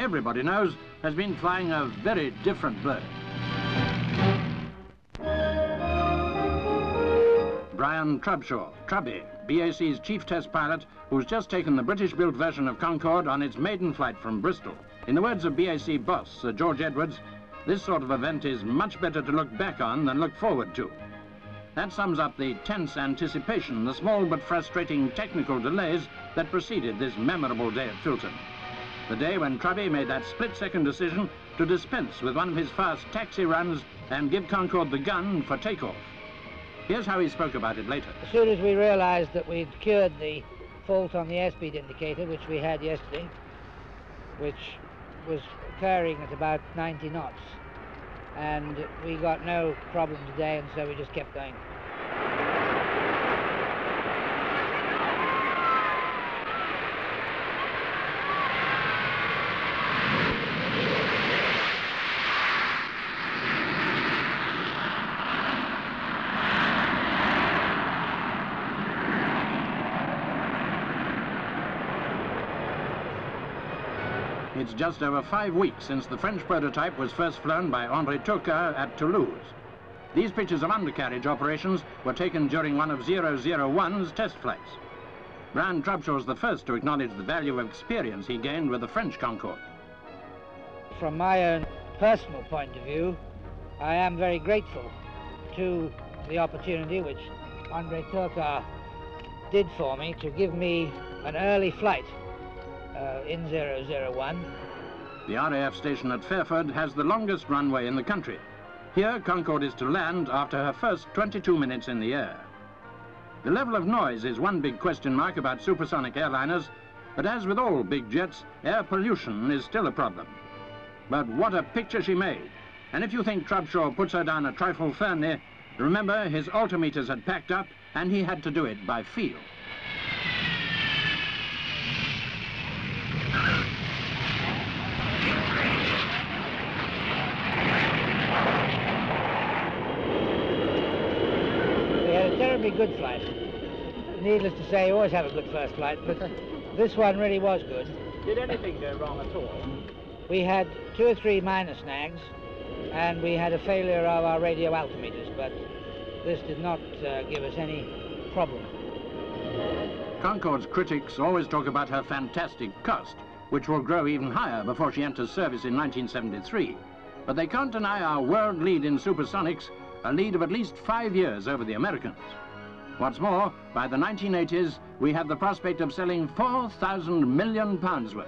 everybody knows, has been flying a very different bird. Brian Trubshaw, Trubby, BAC's chief test pilot, who's just taken the British-built version of Concorde on its maiden flight from Bristol. In the words of BAC boss, Sir George Edwards, this sort of event is much better to look back on than look forward to. That sums up the tense anticipation, the small but frustrating technical delays that preceded this memorable day at Filton. The day when Trubby made that split-second decision to dispense with one of his fast taxi runs and give Concorde the gun for takeoff. Here's how he spoke about it later. As soon as we realized that we'd cured the fault on the airspeed indicator, which we had yesterday, which was occurring at about 90 knots, and we got no problem today, and so we just kept going. It's just over 5 weeks since the French prototype was first flown by Henri Turcot at Toulouse. These pictures of undercarriage operations were taken during one of 001's test flights. Brian Trubshaw's the first to acknowledge the value of experience he gained with the French Concorde. From my own personal point of view, I am very grateful to the opportunity which Henri Turcot did for me to give me an early flight in 001. The RAF station at Fairford has the longest runway in the country. Here, Concorde is to land after her first 22 minutes in the air. The level of noise is one big question mark about supersonic airliners, but as with all big jets, air pollution is still a problem. But what a picture she made. And if you think Trubshaw puts her down a trifle firmly, remember his altimeters had packed up and he had to do it by feel. Terribly good flight. Needless to say, you always have a good first flight, but this one really was good. Did anything go wrong at all? We had 2 or 3 minor snags, and we had a failure of our radio altimeters, but this did not give us any problem. Concorde's critics always talk about her fantastic cost, which will grow even higher before she enters service in 1973. But they can't deny our world lead in supersonics, a lead of at least 5 years over the Americans. What's more, by the 1980s, we have the prospect of selling £4,000 million worth.